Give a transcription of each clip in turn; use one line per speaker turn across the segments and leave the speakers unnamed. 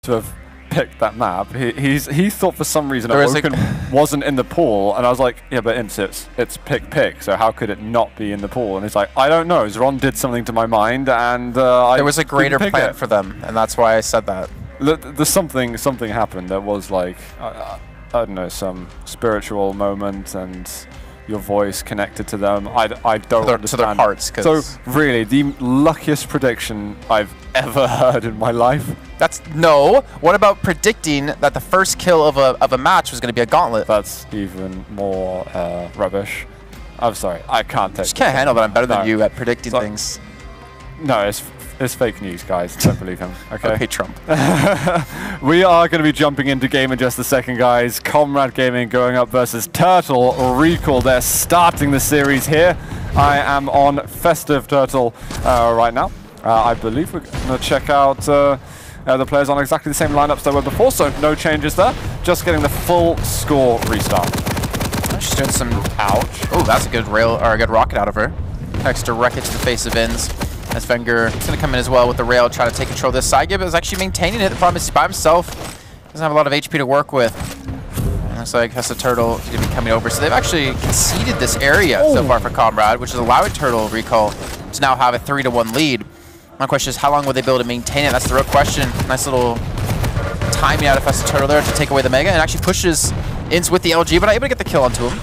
to have picked that map. He thought for some reason Awoken wasn't in the pool, and I was like, yeah, but it's pick, so how could it not be in the pool? And he's like, I don't know. Zron did something to my mind, and
there was a greater plan for them, and that's why I said that.
There's something happened. There was like I don't know, some spiritual moment, and your voice connected to them. I don't understand.
To their hearts.
So really, the luckiest prediction I've ever heard in my life.
No. What about predicting that the first kill of a match was going to be a gauntlet?
That's even more rubbish. I'm sorry, I can't take.
Just can't handle that. I'm better than you at predicting things.
No, it's fake news, guys. Don't believe him. Okay.
Okay, Trump.
We are going to be jumping into game in just a second, guys. Comrade Gaming going up versus Turtle Recall. They're starting the series here. I am on Festive Turtle right now. I believe we're going to check out the players on exactly the same lineups they were before, so no changes there. Just getting the full score restart.
She's doing some ouch. Oh, that's a good rail or a good rocket out of her. Extra rocket to the face of Ins. As Wenger is going to come in as well with the rail, try to take control of this side. Gib is actually maintaining it. The problem is he's by himself. Doesn't have a lot of HP to work with. And looks like Festa Turtle is going to be coming over. So they've actually conceded this area so far for Comrade, which is allowing Turtle Recall to now have a 3-1 lead. My question is, how long will they be able to maintain it? That's the real question. Nice little timing out of Festa Turtle there to take away the Mega, and actually pushes Ins with the LG, but not able to get the kill onto him.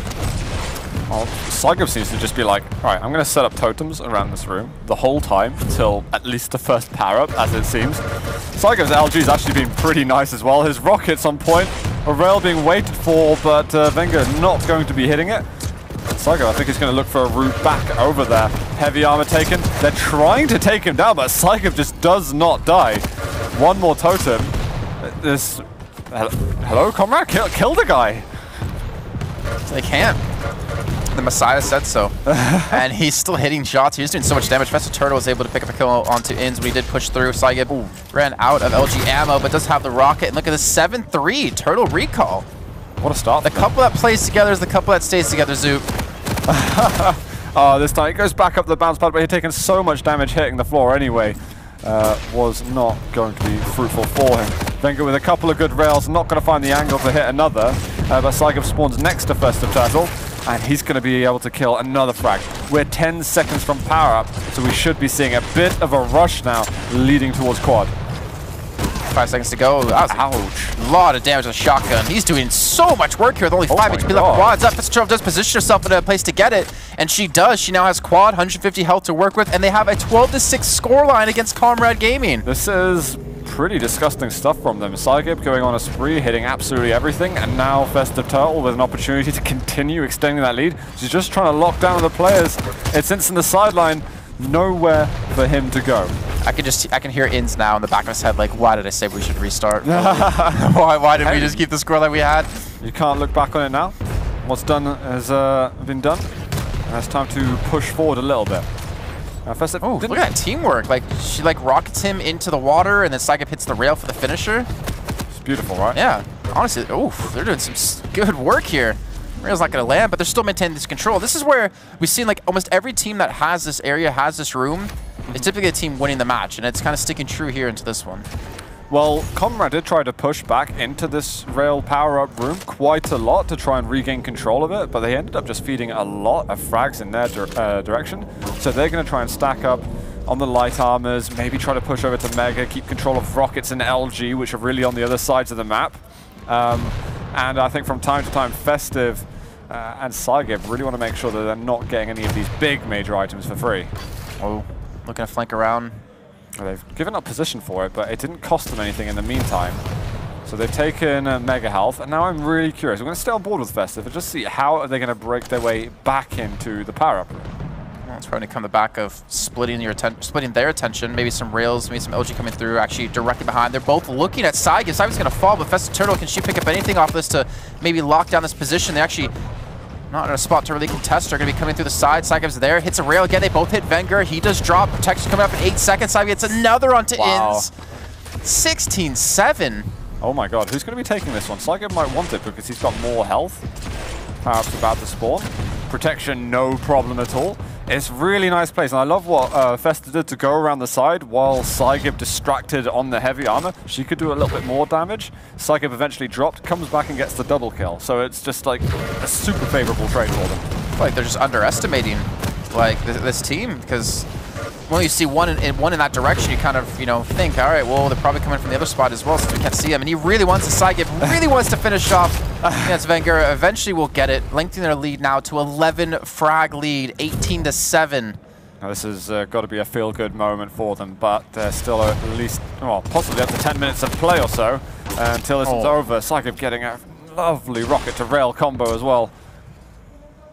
Well, Saigo seems to just be like, alright, I'm going to set up totems around this room the whole time until at least the first power-up, as it seems. Saigo's LG's actually been pretty nice as well. His rocket's on point, a rail being waited for, but Wenger not going to be hitting it. Saigo, I think, is going to look for a route back over there. Heavy armor taken. They're trying to take him down, but Saigo just does not die. One more totem. This... Hello, Comrade? Kill the guy.
They can't. The Messiah said so. And he's still hitting shots. He's doing so much damage. Festa Turtle was able to pick up a kill onto Ins when he did push through. Saigib ran out of LG ammo, but does have the rocket. And look at this 7-3 Turtle Recall.
What a start.
The couple that plays together is the couple that stays together, Zoop.
Oh, this time it goes back up the bounce pad, but he'd taken so much damage hitting the floor anyway. Was not going to be fruitful for him. Wenger with a couple of good rails, not going to find the angle to hit another. But Saigib spawns next to Festive Turtle, and he's going to be able to kill another frag. We're 10 seconds from power up, so we should be seeing a bit of a rush now leading towards quad.
5 seconds to go. That was ouch. A lot of damage on shotgun. He's doing so much work here with only 5 HP left. Quad's up. Festa Turtle does position herself in a place to get it, and she does. She now has quad, 150 health to work with, and they have a 12-6 scoreline against Comrade Gaming.
This is pretty disgusting stuff from them. Saigib going on a spree, hitting absolutely everything, and now Festive Turtle with an opportunity to continue extending that lead. She's just trying to lock down the players. It's Ince in the sideline, nowhere for him to go.
I can hear Ins now in the back of his head, like, why did I say we should restart? why did we just keep the score that we had?
You can't look back on it now. What's done has been done. And it's time to push forward a little bit.
Oh, look at that teamwork. Like, she rockets him into the water, and then Saigib hits the rail for the finisher.
It's beautiful, right?
Yeah. Honestly, they're doing some good work here. Rail's not going to land, but they're still maintaining this control. This is where we've seen, like, almost every team that has this area, has this room, is typically a team winning the match, and it's kind of sticking true here into this one.
Well, Comrade did try to push back into this rail power-up room quite a lot to try and regain control of it, but they ended up just feeding a lot of frags in their direction. So they're going to try and stack up on the light armors, maybe try to push over to Mega, keep control of rockets and LG, which are really on the other sides of the map. And I think from time to time, Festive and Saigib really want to make sure that they're not getting any of these big major items for free.
Oh, looking to flank around.
They've given up position for it, but it didn't cost them anything in the meantime. So they've taken Mega Health, and now I'm really curious. We're going to stay on board with Festive and just see how are they going to break their way back into the power-up room.
Well, it's probably going to come the back of splitting their attention. Maybe some rails, maybe some LG coming through, actually directly behind. They're both looking at Saigib. Saigib's going to fall, but Festa Turtle, can she pick up anything off this to maybe lock down this position? They actually not in a spot to really contest. They're going to be coming through the side. Saigib's there, hits a rail again. They both hit Wenger. He does drop. Protection coming up in 8 seconds. Saigib gets another onto Ins. 16-7.
Oh my god, who's going to be taking this one? Saigib might want it because he's got more health. Power-up's about to spawn. Protection, no problem at all. It's really nice place, and I love what Festa did to go around the side while Saigib distracted on the heavy armor. She could do a little bit more damage. Saigib eventually dropped, comes back and gets the double kill. So it's just like a super favorable trade for them.
Like they're just underestimating like this team, because when you see one in that direction, you kind of think, all right, well they're probably coming from the other spot as well, since we can't see them. And he really wants to Saigib, really wants to finish off. Yes, Wenger eventually will get it, lengthening their lead now to 11 frag lead, 18-7.
Now this has got to be a feel-good moment for them, but there's still at least, well, possibly up to 10 minutes of play or so until this is over. Saigib getting a lovely rocket to rail combo as well.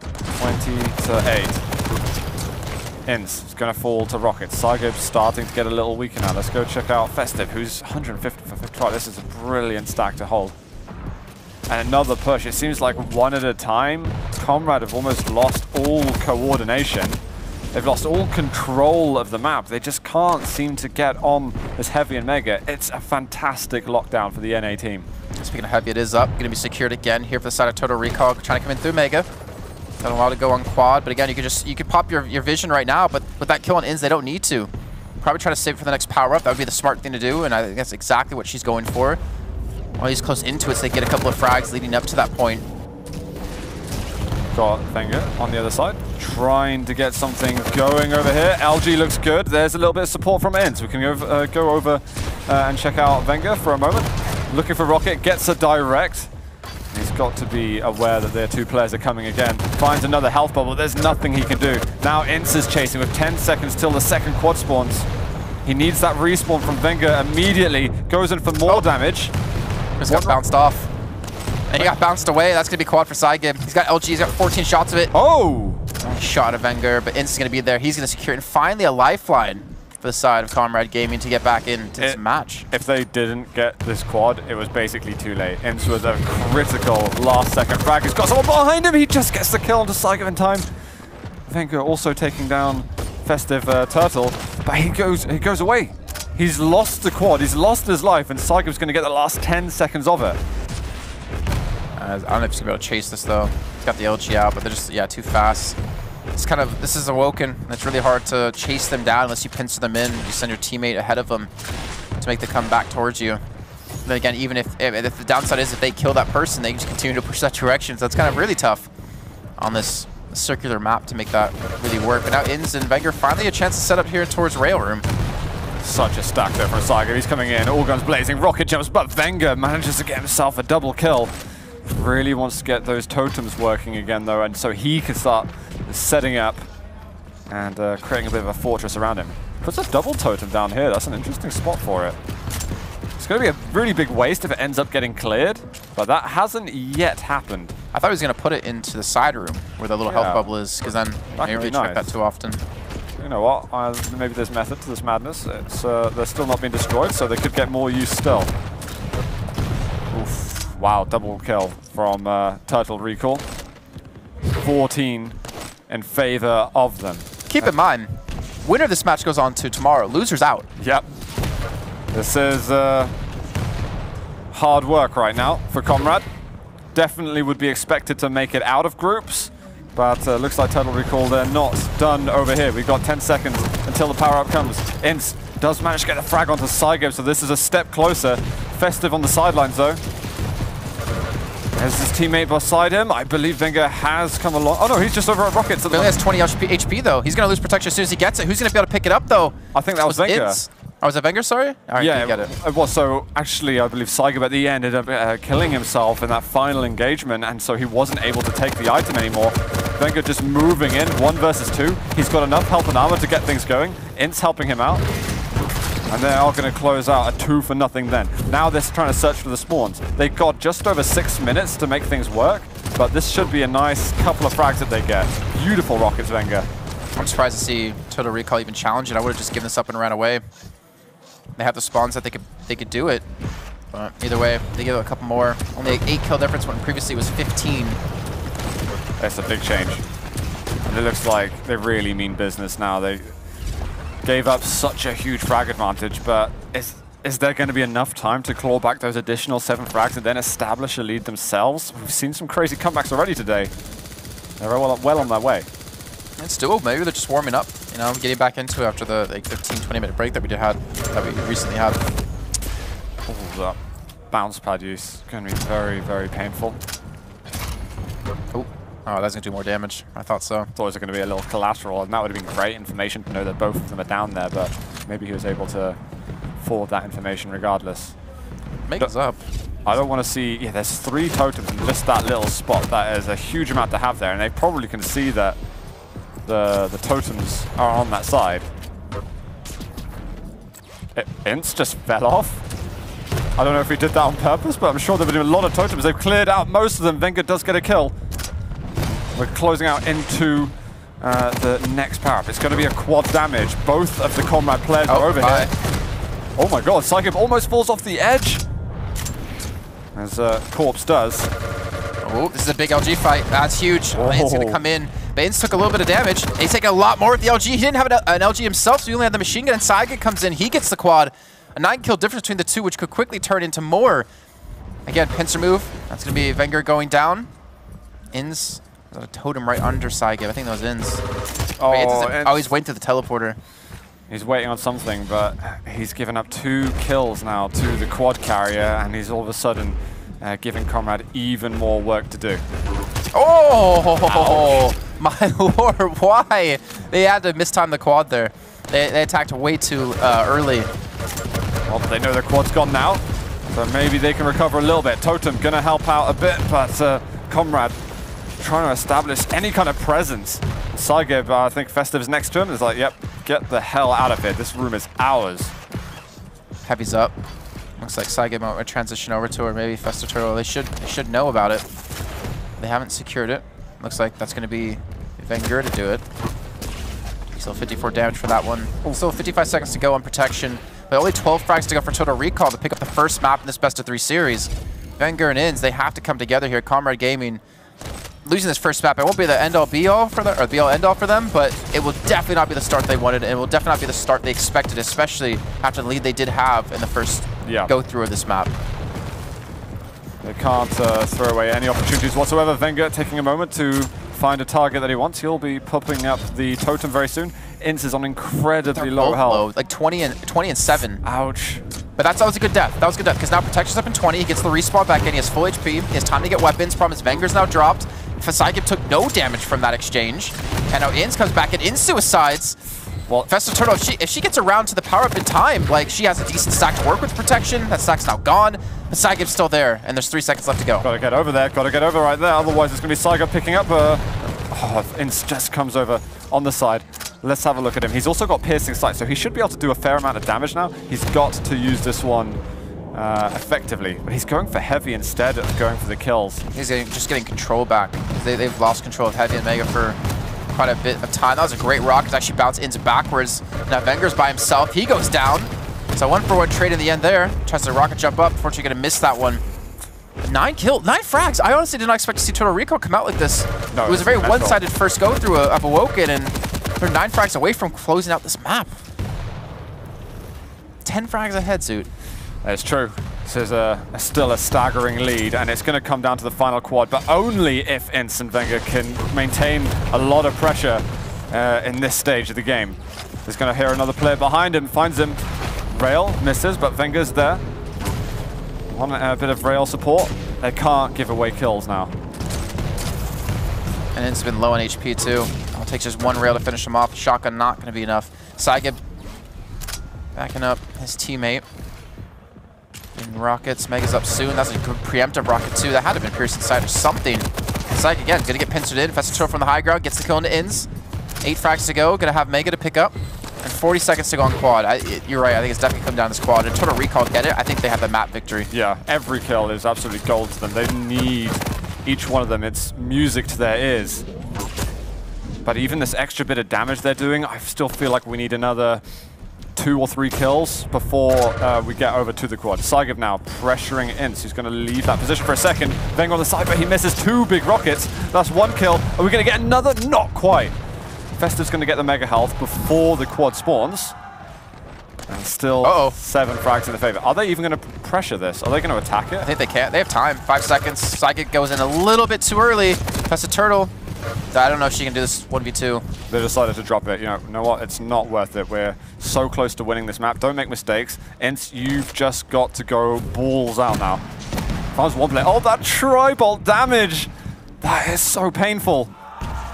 20-8. Inns is going to fall to Rocket. Saigib starting to get a little weaker now. Let's go check out Festive, who's 150 for 5th try. This is a brilliant stack to hold. And another push. It seems like one at a time. Comrade have almost lost all coordination. They've lost all control of the map. They just can't seem to get on this Heavy and Mega. It's a fantastic lockdown for the NA team.
Speaking of Heavy, it is up. Going to be secured again here for the side of Total Recall, trying to come in through Mega. Got a while to go on quad, but again, you could pop your vision right now, but with that kill on Inns, they don't need to. Probably try to save it for the next power up. That would be the smart thing to do, and I think that's exactly what she's going for. While he's close into it, so they get a couple of frags leading up to that point.
Got Wenger on the other side, trying to get something going over here. LG looks good. There's a little bit of support from Inns. We can go over and check out Wenger for a moment. Looking for Rocket, gets a direct. He's got to be aware that their two players are coming again. Finds another health bubble. There's nothing he can do. Now Ince is chasing with 10 seconds till the second quad spawns. He needs that respawn from Wenger immediately. Goes in for more damage.
Just got bounced off. And he got bounced away. That's going to be quad for Saigib. He's got LG. He's got 14 shots of it.
Oh!
Nice shot of Wenger, but Ince is going to be there. He's going to secure it. And finally a lifeline for the side of Comrade Gaming to get back into this match.
If they didn't get this quad, it was basically too late. Ince was a critical last-second frag. He's got someone behind him. He just gets the kill onto Saigib in time. Wenger also taking down Festive Turtle, but he goes away. He's lost the quad. He's lost his life, and Saigib's going to get the last 10 seconds of it.
I don't know if he's going to be able to chase this, though. He's got the LG out, but they're just, too fast. It's kind of, this is Awoken. It's really hard to chase them down unless you pincer them in. You send your teammate ahead of them to make them come back towards you. Then again, even if the downside is if they kill that person, they just continue to push that direction. So it's kind of really tough on this circular map to make that really work. But now Inns and Wenger finally a chance to set up here towards Rail Room.
Such a stack there for Saigib. He's coming in, all guns blazing, rocket jumps, but Wenger manages to get himself a double kill. Really wants to get those totems working again, though, and so he can start setting up and creating a bit of a fortress around him. Puts a double totem down here. That's an interesting spot for it. It's going to be a really big waste if it ends up getting cleared, but that hasn't yet happened.
I thought he was going to put it into the side room where the little health bubble is, because then you don't really check that too often.
You know what? Maybe there's method to this madness. It's they're still not being destroyed, so they could get more use still. Oof. Wow, double kill from Turtle Recall. 14 in favor of them.
Keep in mind, winner of this match goes on to tomorrow. Loser's out.
Yep. This is hard work right now for Comrade. Definitely would be expected to make it out of groups, but looks like Turtle Recall, they're not done over here. We've got 10 seconds until the power-up comes. Ince does manage to get the frag onto Saigib, so this is a step closer. Festive on the sidelines, though. There's his teammate beside him. I believe Wenger has come along. Oh no, he's just over at Rockets.
He only has 20 HP though. He's going to lose protection as soon as he gets it. Who's going to be able to pick it up though?
I think that was Wenger.
Oh, was that Wenger, sorry? All right,
yeah,
get it.
It was. So actually, I believe Saigib at the end ended up killing himself in that final engagement, and so he wasn't able to take the item anymore. Wenger just moving in, 1 versus 2. He's got enough health and armor to get things going. Ince helping him out. And they are going to close out a 2-0 then. Now they're trying to search for the spawns. They've got just over 6 minutes to make things work, but this should be a nice couple of frags that they get. Beautiful rockets, Wenger.
I'm surprised to see Total Recall even challenge it. I would have just given this up and ran away. They have the spawns that they could do it. But either way, they give it a couple more. Only 8 kill difference when previously it was 15.
That's a big change. And it looks like they really mean business now. They gave up such a huge frag advantage, but is there going to be enough time to claw back those additional 7 frags and then establish a lead themselves? We've seen some crazy comebacks already today. They're well on their way.
It's doable. Maybe they're just warming up, you know, getting back into it after the like 15-20 minute break that we recently had.
Oh, that bounce pad use going to be very, very painful.
Oh, that's going to do more damage. I thought so.
Thought it was going to be a little collateral, and that would have been great information to know that both of them are down there, but maybe he was able to forward that information regardless.
Mega's up.
I don't want to see... Yeah, there's 3 totems in just that little spot. That is a huge amount to have there, and they probably can see that the totems are on that side. Ints just fell off. I don't know if he did that on purpose, but I'm sure there have been a lot of totems. They've cleared out most of them. Wenger does get a kill. We're closing out into the next power-up. It's going to be a quad damage. Both of the Comrade players are over here. Oh my god, Psychic almost falls off the edge. As Corpse does.
Oh, this is a big LG fight. That's huge. Oh. It's going to come in. Baines took a little bit of damage. He's taking a lot more with the LG. He didn't have an LG himself, so he only had the machine gun. And Saiga comes in. He gets the quad. A 9-kill difference between the two, which could quickly turn into more. Again, pincer move. That's going to be Wenger going down. Ins. There's a totem right under Saiga. I think that was Ins. Oh, he's waiting to the teleporter.
He's waiting on something, but he's given up 2 kills now to the quad carrier, and he's all of a sudden giving Comrade even more work to do.
Oh, ouch. My lord, why? They had to mistime the quad there. They attacked way too early.
Well, they know their quad's gone now, so maybe they can recover a little bit. Totem gonna help out a bit, but Comrade trying to establish any kind of presence. Saiga, I think Festive's next to him, is like, yep, get the hell out of here. This room is ours.
Heavy's up. Looks like Saiga might transition over to her. Maybe Festive Turtle. They should know about it. They haven't secured it. Looks like that's going to be Wenger to do it. Still 54 damage for that one. Still 55 seconds to go on protection, but only 12 frags to go for Total Recall to pick up the first map in this best-of-3 series. Wenger and Ins, they have to come together here. Comrade Gaming losing this first map. It won't be the end-all be-all for them, or the be-all end-all for them, but it will definitely not be the start they wanted, and it will definitely not be the start they expected, especially after the lead they did have in the first go-through of this map.
They can't throw away any opportunities whatsoever. Wenger taking a moment to find a target that he wants. He'll be popping up the totem very soon. Ince is on incredibly low health.
Like 20 and 7.
Ouch.
But that was a good death. That was a good death, because now protection's up in 20. He gets the respawn back in. He has full HP. He has time to get weapons. Problem is Wenger's now dropped. Fasaiga took no damage from that exchange. And now Ince comes back in suicides. Well, Festive Turtle, if she gets around to the power-up in time, like, she has a decent stack to work with protection. That stack's now gone. But Saiga's still there, and there's 3 seconds left to go.
Gotta get over there. Gotta get over right there. Otherwise, it's gonna be Saiga picking up. Ince just comes over on the side. Let's have a look at him. He's also got piercing sight, so he should be able to do a fair amount of damage now. He's got to use this one effectively, but he's going for heavy instead of going for the kills.
He's just getting control back. They've lost control of heavy and mega for quite a bit of time. That was a great rock. It's actually bounced into backwards. Now Wenger's by himself. He goes down. So 1-for-1 trade in the end there. Tries to rocket jump up. Unfortunately, gonna miss that one. 9 frags. I honestly did not expect to see Total Recall come out like this. No, it was a very one-sided first go-through of Awoken, and they're 9 frags away from closing out this map. 10 frags ahead, Zoot.
It's true. This is still a staggering lead, and it's going to come down to the final quad, but only if Ince and Wenger can maintain a lot of pressure in this stage of the game. He's going to hear another player behind him, finds him. Rail misses, but Wenger's there. Want a bit of rail support. They can't give away kills now.
And Ince's been low on HP too. I'll take just 1 rail to finish him off. Shotgun not going to be enough. Saiga backing up his teammate. In rockets, Mega's up soon. That's a good preemptive rocket too. That had to have been pierced inside or something. Saiga again, gonna get pincered in. Festive Turtle from the high ground, gets the kill into Ins. 8 frags to go, gonna have Mega to pick up. And 40 seconds to go on quad. You're right, I think it's definitely come down to squad. And Total Recall get it, I think they have the map victory.
Yeah, every kill is absolutely gold to them. They need each one of them. It's music to their ears. But even this extra bit of damage they're doing, I still feel like we need another 2 or 3 kills before we get over to the quad. Saiga now pressuring Ince. He's going to leave that position for a second. Wenger on the side, but he misses 2 big rockets. That's 1 kill. Are we going to get another? Not quite. Festive's going to get the mega health before the quad spawns. And still 7 frags in the favor. Are they even going to pressure this? Are they going to attack it?
I think they can. They have time. 5 seconds. Saiga goes in a little bit too early. Festive Turtle I don't know if she can do this 1v2.
They decided to drop it. You know what? It's not worth it. We're so close to winning this map. Don't make mistakes. Ents, you've just got to go balls out now. Found one play. Oh, that tri-bolt damage! That is so painful.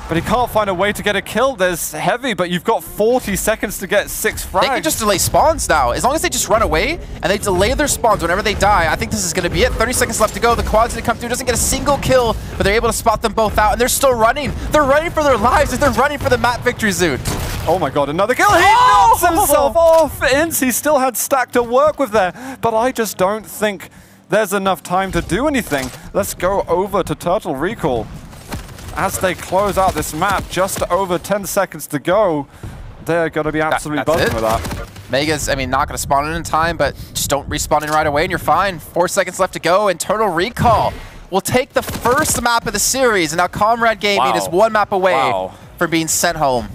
But he can't find a way to get a kill. There's heavy, but you've got 40 seconds to get 6 frags.
They can just delay spawns now. As long as they just run away and they delay their spawns whenever they die, I think this is going to be it. 30 seconds left to go. The quad's going to come through. Doesn't get a single kill, but they're able to spot them both out, and they're still running. They're running for their lives, and they're running for the map victory, Zoot.
Oh my god, another kill! He knocks himself off! Ince, he still had stack to work with there, but I just don't think there's enough time to do anything. Let's go over to Turtle Recall. As they close out this map, just over 10 seconds to go, they're going to be absolutely buzzing with that.
Mega's, I mean, not going to spawn in time, but just don't respawn in right away and you're fine. 4 seconds left to go, and Turtle Recall will take the first map of the series, and now Comrade Gaming is 1 map away from being sent home.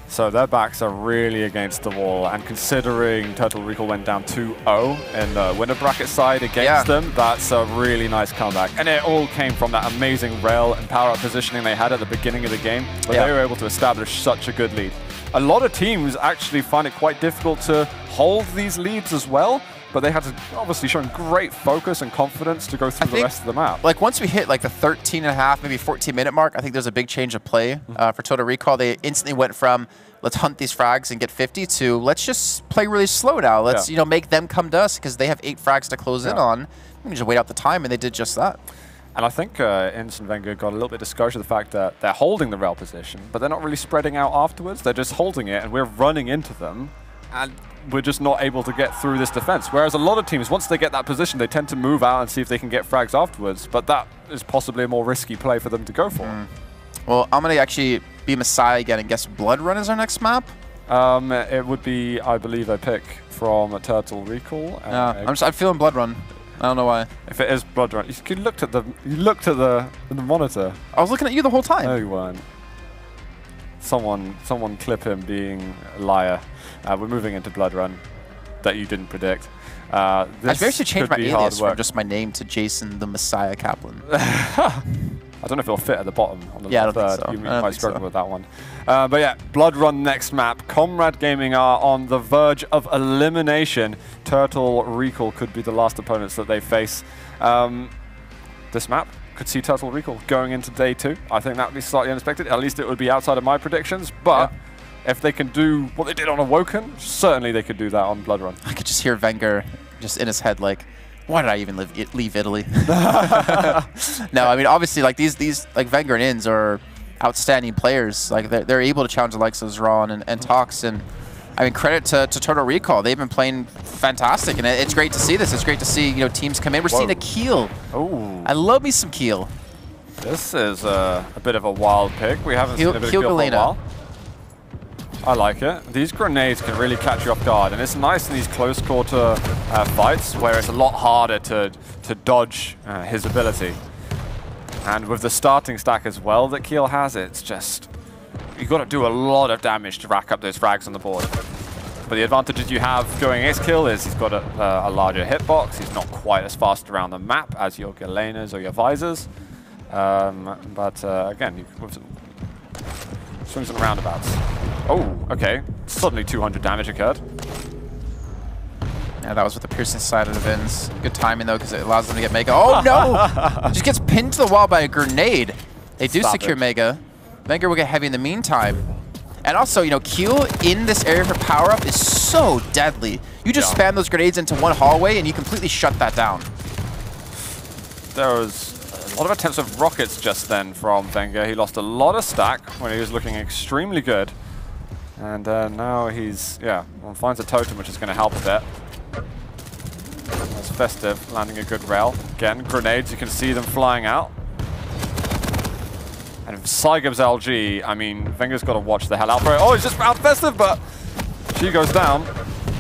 So their backs are really against the wall, and considering Turtle Recall went down 2-0 in the winner bracket side against them, that's a really nice comeback. And it all came from that amazing rail and power-up positioning they had at the beginning of the game, where they were able to establish such a good lead. A lot of teams actually find it quite difficult to hold these leads as well, but they had to obviously show great focus and confidence to go through the rest of the map. Like
once we hit like the 13.5, maybe 14-minute mark, I think there's a big change of play for Total Recall. They instantly went from let's hunt these frags and get 50 to let's just play really slow now. Let's you know, make them come to us because they have 8 frags to close in on. We can just wait out the time, and they did just that.
And I think Ince and Wenger got a little bit discouraged with the fact that they're holding the rail position, but they're not really spreading out afterwards. They're just holding it, and we're running into them, and we're just not able to get through this defense. Whereas a lot of teams, once they get that position, they tend to move out and see if they can get frags afterwards, but that is possibly a more risky play for them to go for.
Well, I'm going to actually be Messiah again and guess Blood Run is our next map.
It would be, I believe, a pick from a Turtle Recall.
I'm feeling Blood Run. I don't know why.
If it is Blood Run, you looked at the monitor.
I was looking at you the whole time.
No, you weren't. Someone clip him being a liar. We're moving into Blood Run that you didn't predict.
I should change my alias from just my name to Jason the Messiah Kaplan.
I don't know if it'll fit at the bottom on the
third.
So. You might struggle with that one. But yeah, Blood Run next map. Comrade Gaming are on the verge of elimination. Turtle Recall could be the last opponents that they face. This map could see Turtle Recall going into day 2. I think that would be slightly unexpected. At least it would be outside of my predictions. But if they can do what they did on Awoken, certainly they could do that on Blood Run.
I could just hear Wenger just in his head like, why did I even leave Italy? No, I mean, obviously, like these like Wenger and Inns are outstanding players. Like they're able to challenge the likes of Zron and Tox, and I mean, credit to Turtle Recall. They've been playing fantastic, and it's great to see this. It's great to see teams come in. We're seeing a Keel.
Oh,
I love me some Keel.
This is a bit of a wild pick. We haven't seen a bit of Keel for a while. I like it. These grenades can really catch you off guard, and it's nice in these close quarter fights where it's a lot harder to dodge his ability. And with the starting stack as well that Keel has, it's just, you've got to do a lot of damage to rack up those frags on the board. But the advantages you have going Ace-Kill is he's got a larger hitbox, he's not quite as fast around the map as your Galenas or your Visors. Again, you can swings and roundabouts. Oh, okay. Suddenly 200 damage occurred.
Yeah, that was with the piercing side of the Vins. Good timing, though, because it allows them to get Mega. Oh, no! Just gets pinned to the wall by a grenade. They do secure Mega. Wenger will get heavy in the meantime. And also, Keel in this area for power-up is so deadly. You just spam those grenades into one hallway, and you completely shut that down.
There was a lot of attempts of rockets just then from Wenger. He lost a lot of stack when he was looking extremely good. And now he's, finds a totem, which is going to help a bit. That's Festive, landing a good rail. Again, grenades, you can see them flying out. And Saigab's LG, I mean, Wenger's got to watch the hell out for it. Oh, he's just found Festive, but she goes down.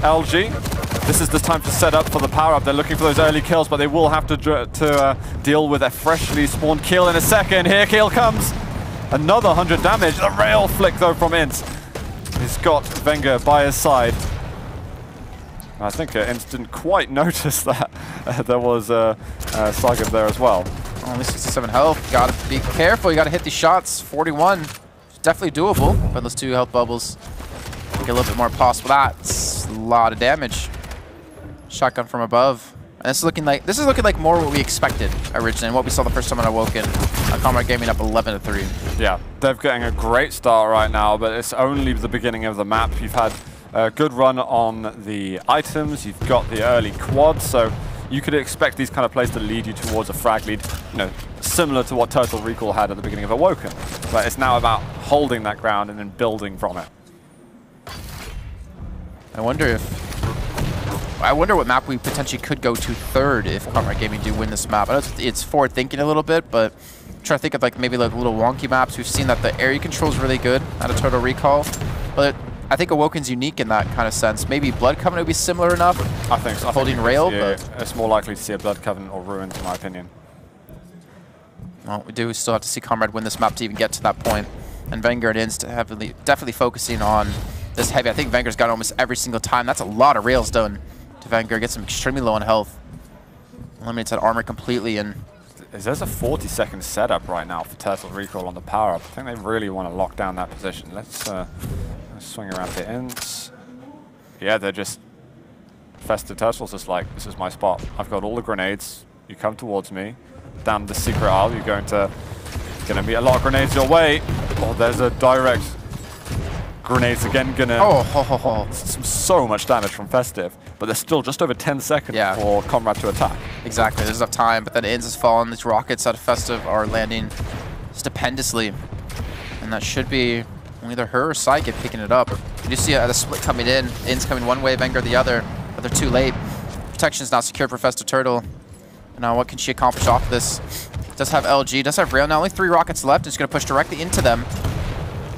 LG, this is the time to set up for the power-up. They're looking for those early kills, but they will have to deal with a freshly spawned kill in a second. Here, kill comes. Another 100 damage. The rail flick, though, from Ince. He's got Wenger by his side. I think Ince didn't quite notice that there was Saigab there as well.
Only 67 health. Gotta be careful. You gotta hit these shots. 41. Definitely doable. But those 2 health bubbles make it a little bit more possible. That's a lot of damage. Shotgun from above. And this is looking like more what we expected originally, and what we saw the first time on Awoken. Comrade Gaming up 11-3.
Yeah, they're getting a great start right now, but it's only the beginning of the map. You've had a good run on the items. You've got the early quad, so you could expect these kind of plays to lead you towards a frag lead, you know, similar to what Total Recall had at the beginning of Awoken. But it's now about holding that ground and then building from it.
I wonder what map we potentially could go to third if Comrade Gaming do win this map. I know it's forward thinking a little bit, but I'm trying to think of like maybe like little wonky maps. We've seen that the area control is really good out of Total Recall, but I think Awoken's unique in that kind of sense. Maybe Blood Covenant would be similar enough.
I think so.
Holding rail, but
it's more likely to see a Blood Covenant or Ruins, in my opinion.
Well, we do still have to see Comrade win this map to even get to that point. And Vanguard is definitely focusing on this heavy. I think Vanguard's got almost every single time. That's a lot of rails done to Vanguard. Gets him extremely low on health. Eliminates that armor completely. And
there's a 40-second setup right now for Turtle Recall on the power-up. I think they really want to lock down that position. Let's swing around the ends. Yeah, they're just... Festive Turtle's just like, this is my spot. I've got all the grenades. You come towards me. Down the secret aisle, you're going to be a lot of grenades your way. Oh, there's a direct... Grenades again, so much damage from Festive, but there's still just over 10 seconds for Comrade to attack.
Exactly, there's enough time, but then Inns has fallen. These rockets out of Festive are landing stupendously, and that should be either her or Saigib picking it up. You do see the split coming in. Inns coming one way, Vanguard the other, but they're too late. Protection is not secure for Festive Turtle. Now what can she accomplish off this? Does have LG, does have rail. Now only 3 rockets left. It's going to push directly into them.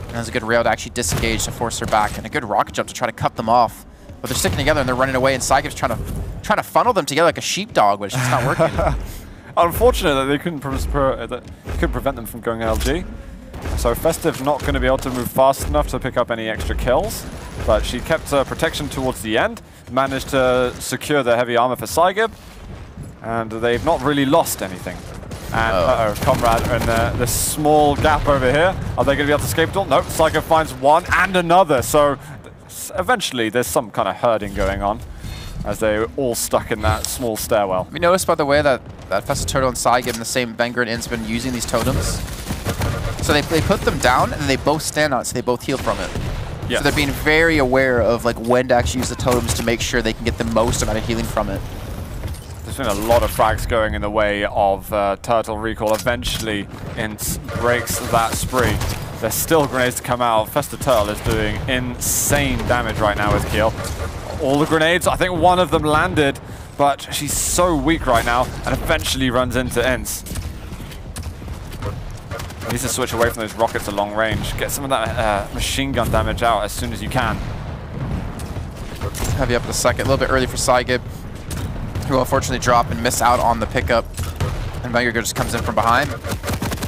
That's a good rail to actually disengage to force her back, and a good rocket jump to try to cut them off. But they're sticking together and they're running away, and Saigib's trying to funnel them together like a sheepdog, but it's just not working.
Unfortunate that they couldn't prevent them from going LG. So Festive not going to be able to move fast enough to pick up any extra kills, but she kept protection towards the end, managed to secure the heavy armor for Saigib, and they've not really lost anything. And Comrade in this small gap over here. Are they going to be able to escape at all? Nope. Saigib finds one and another. So eventually there's some kind of herding going on as they're all stuck in that small stairwell.
We noticed, by the way, that Festive Turtle and Saigib and the same Vanguard Inns been using these totems. So they put them down and they both stand on it, so they both heal from it. Yes. So they're being very aware of like when to actually use the totems to make sure they can get the most amount of healing from it.
There's been a lot of frags going in the way of Turtle Recall. Eventually, Inns breaks that spree. There's still grenades to come out. Festive Turtle is doing insane damage right now with Keel. All the grenades, I think one of them landed, but she's so weak right now, and eventually runs into Inns. Needs to switch away from those rockets at long range. Get some of that machine gun damage out as soon as you can.
Heavy up in a second. A little bit early for Saigib, who unfortunately dropped and missed out on the pickup. And Vanguard just comes in from behind.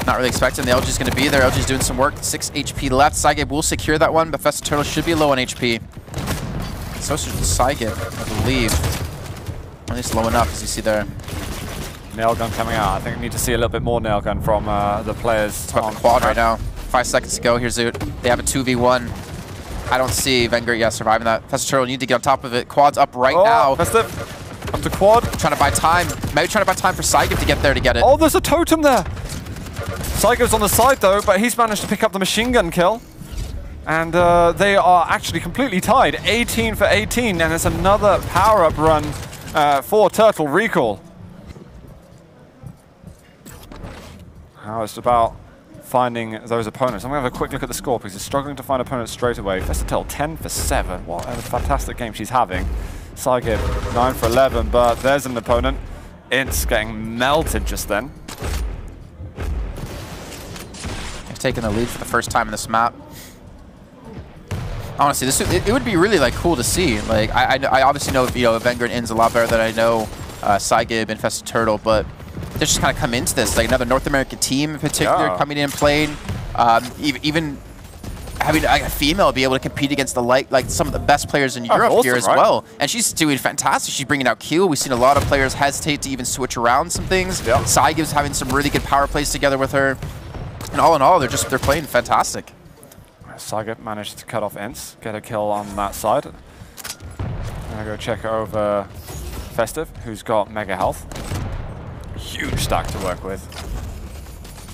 Not really expecting the LG's going to be there. LG's doing some work. 6 HP left. Saigib will secure that one, but Festive Turtle should be low on HP. So should Saigib, I believe. At least low enough, as you see there.
Nail gun coming out. I think we need to see a little bit more nail gun from the players.
It's about the quad right now. 5 seconds to go. Here's Zoot. They have a 2v1. I don't see Vanguard surviving that. Festive Turtle need to get on top of it. Quad's up right now.
Festive. Up to quad.
Trying to buy time. Maybe trying to buy time for Saigib to get there to get it.
Oh, there's a totem there. Saigib's on the side though, but he's managed to pick up the machine gun kill. And they are actually completely tied. 18 for 18, and it's another power-up run for Turtle Recall. Now it's about finding those opponents. I'm going to have a quick look at the score because he's struggling to find opponents straight away. Festive Turtle 10 for 7. What a fantastic game she's having. Saigib 9 for 11, but there's an opponent. Inns getting melted just then.
They've taken the lead for the first time in this map. Honestly, it would be really like cool to see. Like I obviously know Vanguard Inns a lot better than I know Saigib and Festive Turtle, but they just kind of come into this like another North American team in particular coming in and playing. Even having a female be able to compete against the like some of the best players in Europe
awesome,
here as well. And she's doing fantastic. She's bringing out Q. We've seen a lot of players hesitate to even switch around some things. Yeah. Saigib's having some really good power plays together with her. And all in all, they're playing fantastic.
Saigib managed to cut off Ince, get a kill on that side. I'm gonna go check over Festive, who's got mega health. Huge stack to work with.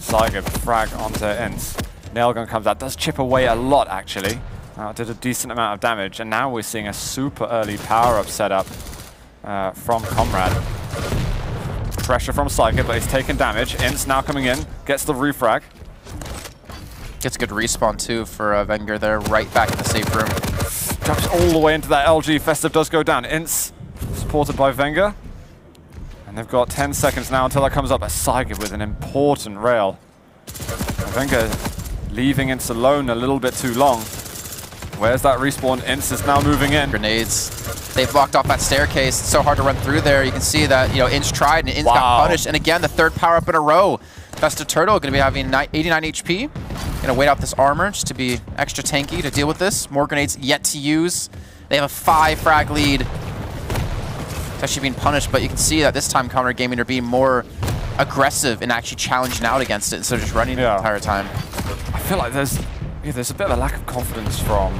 Saigib frag onto Ince. Nailgun comes out, does chip away a lot actually. Did a decent amount of damage, and now we're seeing a super early power-up setup from Comrade. Pressure from Saigib, but he's taking damage. Ince now coming in, gets the refrag.
Gets a good respawn too for Wenger there, right back in the safe room.
Jumps all the way into that LG. Festive does go down. Ince supported by Wenger. And they've got 10 seconds now until that comes up. A Saigib with an important rail. Wenger leaving Ince alone a little bit too long. Where's that respawn? Ince is now moving in.
Grenades. They've blocked off that staircase. It's so hard to run through there. You can see that, you know, Ince tried and Ince got punished. And again, the third power up in a row. Festive Turtle going to be having 89 HP. Going to wait out this armor just to be extra tanky to deal with this. More grenades yet to use. They have a 5 frag lead. It's actually being punished, but you can see that this time Comrade Gaming are being more aggressive and actually challenging out against it instead of just running the entire time.
I feel like there's a bit of a lack of confidence from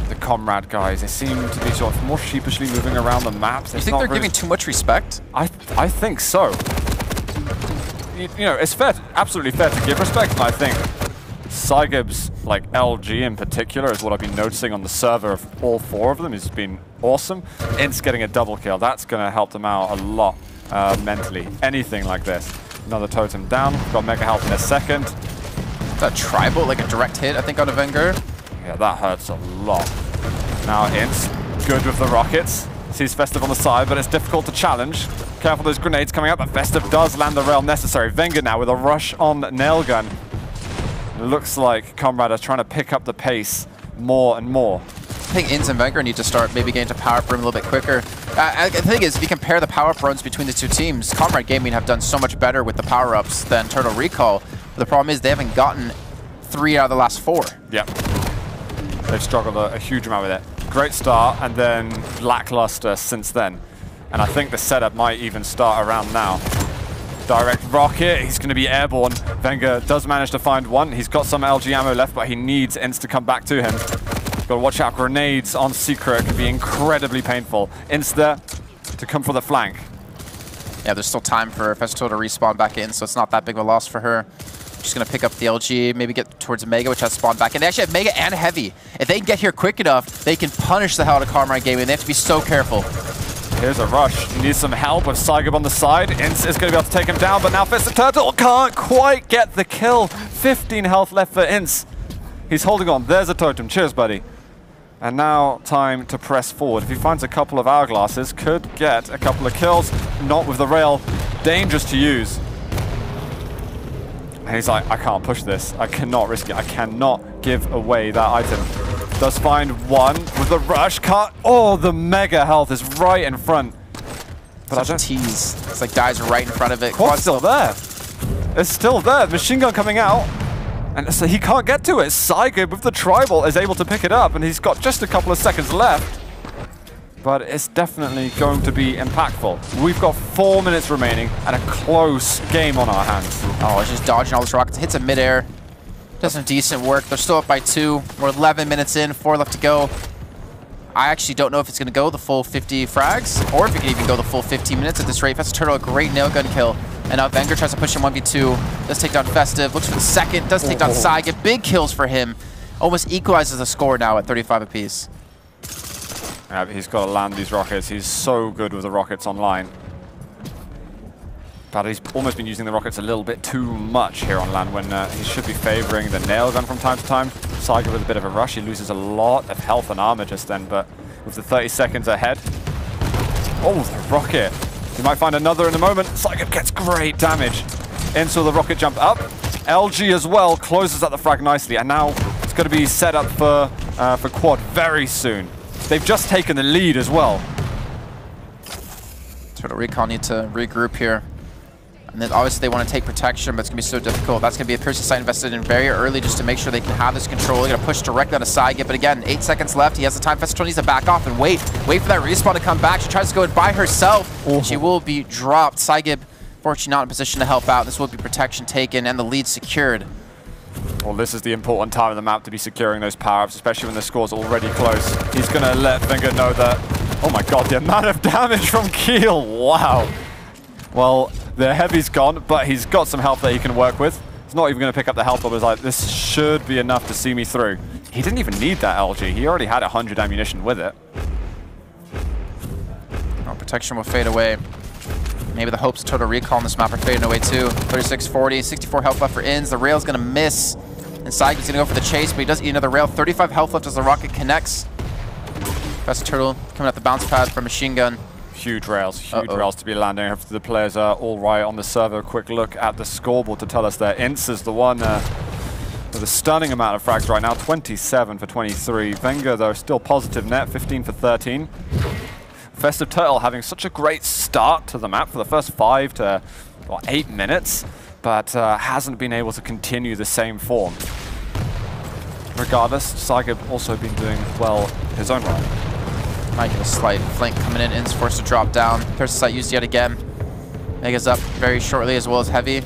the Comrade guys. They seem to be sort of more sheepishly moving around the map.
You think they're giving too much respect?
I think so. You know, it's fair, absolutely fair to give respect, and I think Saigib's like LG in particular is what I've been noticing on the server of all 4 of them. Has been awesome. Ince getting a double kill, that's going to help them out a lot mentally. Anything like this. Another totem down. Got mega health in a second.
That tribal, like a direct hit, I think, on a Wenger.
Yeah, that hurts a lot. Now Ince, good with the rockets. Sees Festive on the side, but it's difficult to challenge. Careful, those grenades coming up, but Festive does land the rail necessary. Wenger now with a rush on Nailgun. It looks like Comrade are trying to pick up the pace more and more.
I think Ince and Wenger need to start maybe getting to power up room a little bit quicker. The thing is, if you compare the power up runs between the two teams, Comrade Gaming have done so much better with the power ups than Turtle Recall. But the problem is they haven't gotten 3 out of the last 4.
Yep. They've struggled a huge amount with it. Great start, and then lackluster since then. And I think the setup might even start around now. Direct rocket, he's going to be airborne. Wenger does manage to find one. He's got some LG ammo left, but he needs Ince to come back to him. Got to watch out, grenades on Secret can be incredibly painful. Ince there to come for the flank.
Yeah, there's still time for Festool to respawn back in, so it's not that big of a loss for her. Just going to pick up the LG, maybe get towards Mega, which has spawned back in. They actually have Mega and Heavy. If they can get here quick enough, they can punish the hell out of Comrade Gaming. They have to be so careful.
Here's a rush. He needs some help with Saigib on the side. Ince is going to be able to take him down, but now Festive Turtle can't quite get the kill. 15 health left for Ince. He's holding on. There's a totem. Cheers, buddy. And now time to press forward. If he finds a couple of hourglasses, could get a couple of kills. Not with the rail. Dangerous to use. And he's like, I can't push this. I cannot risk it. I cannot give away that item. Does find one with the rush. Can't. Oh, the mega health is right in front. But
I don't tease. It's like guys are right in front of it.
Quad's still there. It's still there. Machine gun coming out. And so he can't get to it. Saigib with the tribal is able to pick it up, and he's got just a couple of seconds left. But it's definitely going to be impactful. We've got 4 minutes remaining and a close game on our hands.
Oh, it's just dodging all those rockets. Hits in midair. Does some decent work. They're still up by 2. We're 11 minutes in, 4 left to go. I actually don't know if it's going to go the full 50 frags, or if it can even go the full 15 minutes at this rate. Festive Turtle, a great nail gun kill. And now Wenger tries to push him 1v2. Does take down Festive. Looks for the second. Does take down Saigib. Big kills for him. Almost equalizes the score now at 35 apiece.
Yeah, but he's got to land these rockets. He's so good with the rockets online. But he's almost been using the rockets a little bit too much here on land when he should be favoring the nail gun from time to time. Saigib with a bit of a rush. He loses a lot of health and armor just then, but with the 30 seconds ahead. Oh, the rocket. He might find another in a moment. Saigib gets great damage. Into the rocket jump up. LG as well closes out the frag nicely, and now it's going to be set up for Quad very soon. They've just taken the lead as well.
Turtle Recall need to regroup here. And then obviously they want to take protection, but it's going to be so difficult. That's going to be a piercing sight invested in very early just to make sure they can have this control. They're going to push directly on a side gip, but again, 8 seconds left. He has the time. Festool needs to back off and wait for that respawn to come back. She tries to go in by herself, and she will be dropped. Saigib, fortunately not in position to help out. This will be protection taken and the lead secured.
Well, this is the important time of the map to be securing those power-ups, especially when the score's already close. He's going to let Finger know that, oh my god, the amount of damage from Keel, wow. Well, the heavy's gone, but he's got some health that he can work with. He's not even going to pick up the health, but was like, this should be enough to see me through. He didn't even need that LG. He already had 100 ammunition with it.
Oh, protection will fade away. Maybe the hopes of total recall on this map are fading away too. 36-40, 64 health left for Inns. The rail's going to miss. And Saigib's going to go for the chase, but he does eat another rail. 35 health left as the rocket connects. Best Turtle coming at the bounce pad for machine gun.
Huge rails to be landing. Hopefully the players are all right on the server. A quick look at the scoreboard to tell us that Ince is the one with a stunning amount of frags right now, 27 for 23. Wenger, though, still positive net, 15 for 13. Festive Turtle having such a great start to the map for the first 5 to 8 minutes, but hasn't been able to continue the same form. Regardless, Saigib also been doing well his own right.
Might get a slight flank coming in. In's forced to drop down. Piercing sight used yet again. Mega's up very shortly as well as Heavy.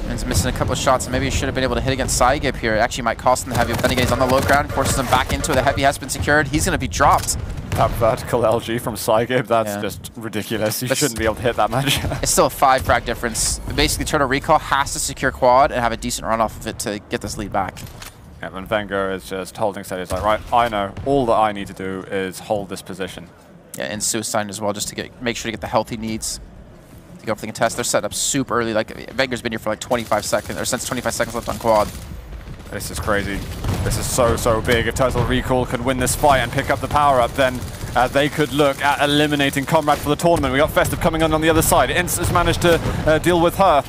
In's missing a couple of shots, and maybe he should have been able to hit against Saigib here. It actually might cost him the Heavy, but then again, he's on the low ground, forces him back into it. The Heavy has been secured. He's going to be dropped.
That vertical LG from Saigib, that's just ridiculous. You shouldn't be able to hit that much.
It's still a 5 frag difference. Basically, Turtle Recall has to secure quad and have a decent run off of it to get this lead back.
Yeah, and Wenger is just holding steady. It's like, right, I know. All that I need to do is hold this position.
Yeah, and suicide as well, just to make sure to get the health he needs to go for the contest. They're set up super early. Like, Wenger's been here for like 25 seconds, or since 25 seconds left on quad.
This is crazy. This is so big. If Turtle Recall can win this fight and pick up the power-up, then they could look at eliminating Comrade for the tournament. We got Festive coming on the other side. Ince has managed to deal with her,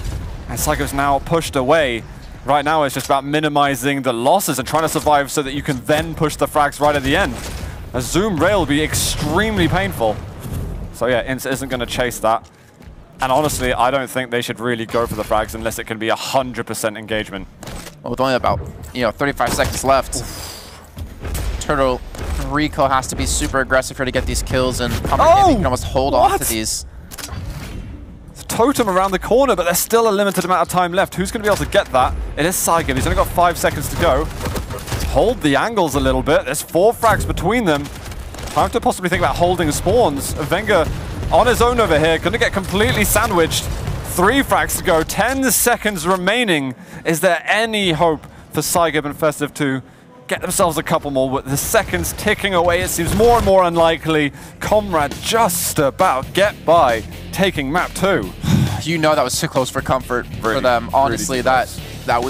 and Saigib's now pushed away. Right now it's just about minimizing the losses and trying to survive so that you can then push the frags right at the end. A zoom rail will be extremely painful. So yeah, Ince isn't going to chase that. And honestly, I don't think they should really go for the frags unless it can be 100% engagement.
Well, with only about 35 seconds left, Turtle Recall has to be super aggressive here to get these kills, and Comrade can almost hold off to these.
Totem around the corner, but there's still a limited amount of time left. Who's going to be able to get that? It is Saigib. He's only got 5 seconds to go. Hold the angles a little bit. There's 4 frags between them. Time to possibly think about holding spawns. Wenger on his own over here, going to get completely sandwiched. 3 frags to go, 10 seconds remaining. Is there any hope for Saigib and Festive to get themselves a couple more? With the seconds ticking away, it seems more and more unlikely. Comrade just about get by, taking map 2.
You know that was too close for comfort for them. Honestly,
really
that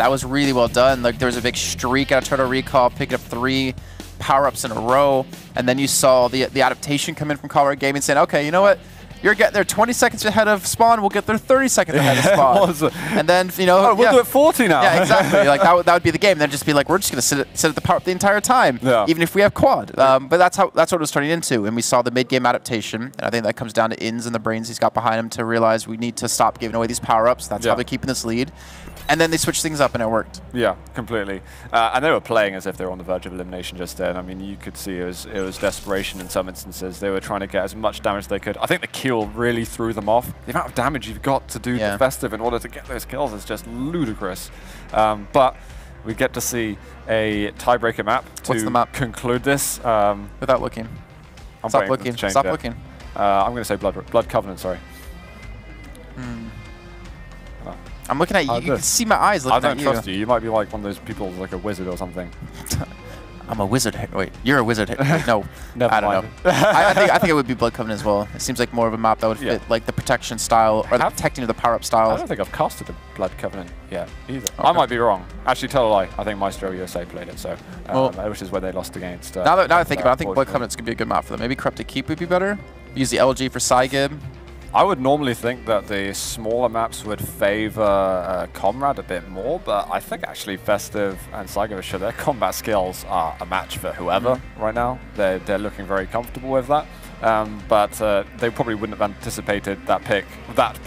was really well done. Like, there was a big streak out of Turtle Recall, picking up 3 power-ups in a row, and then you saw the adaptation come in from Comrade Gaming saying, okay, you know what? You're getting there 20 seconds ahead of spawn. We'll get there 30 seconds ahead of spawn. And then,
we'll do it 40 now.
Yeah, exactly. Like that would be the game. And then just be like, we're just going to sit at the power up the entire time, even if we have quad. But that's what it was turning into. And we saw the mid-game adaptation. And I think that comes down to Inns and the brains he's got behind him to realize we need to stop giving away these power-ups. That's how they're keeping this lead. And then they switched things up and it worked. Yeah,
completely. And they were playing as if they were on the verge of elimination just then. I mean, you could see it was desperation in some instances. They were trying to get as much damage as they could. I think the kill really threw them off. The amount of damage you've got to do the Festive in order to get those kills is just ludicrous. But we get to see a tiebreaker map to conclude this.
Without looking. Stop looking. Stop looking.
I'm going to say Blood Covenant, sorry.
I'm looking at you. You can see my eyes looking at you.
I don't trust you. You might be like one of those people, like a wizard or something.
I'm a wizard. Wait, you're a wizard. Wait, no,
I don't
know. I think it would be Blood Covenant as well. It seems like more of a map that would fit like the protection style or the protecting of the power-up style.
I don't think I've casted a Blood Covenant yet either. Okay. I might be wrong. Actually, tell a lie. I think Maestro USA played it, so which is where they lost against.
Now that I think about it, I think Blood Covenant's gonna be a good map for them. Maybe Corrupted Keep would be better. Use the LG for Saigib.
I would normally think that the smaller maps would favor Comrade a bit more, but I think actually Festive and Saigib, their combat skills are a match for whoever right now. They're looking very comfortable with that. but they probably wouldn't have anticipated that pick,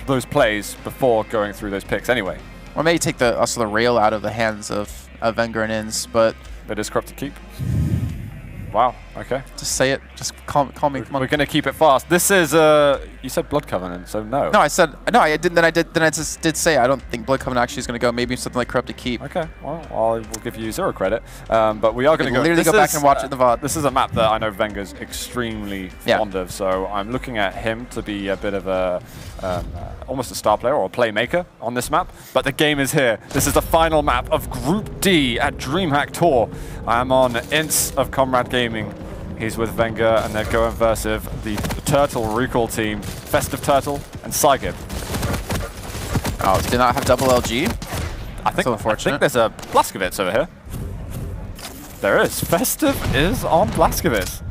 those plays before going through those picks anyway.
Or maybe take also the rail out of the hands of Wenger and Inns, but
it is corrupt to keep. Wow. Okay.
Just say it. Just call me.
We're gonna keep it fast. This is you said Blood Covenant, so no.
No, I said no. I didn't. Then I just did say I don't think Blood Covenant actually is gonna go. Maybe something like corrupt to keep.
Okay. Well, I will give you 0 credit. But we are gonna
literally go back and watch it in the VOD.
This is a map that I know Wenger's extremely fond of, so I'm looking at him to be a bit of a almost a star player or a playmaker on this map. But the game is here. This is the final map of Group D at Dreamhack Tour. I am on Ints of Comrade Gaming. He's with Wenger, and they're going versus the Turtle Recall team, Festive Turtle and Saigib.
Oh, did not have double LG?
I think there's a Blaskovitz over here. There is. Festive is on Blaskovitz.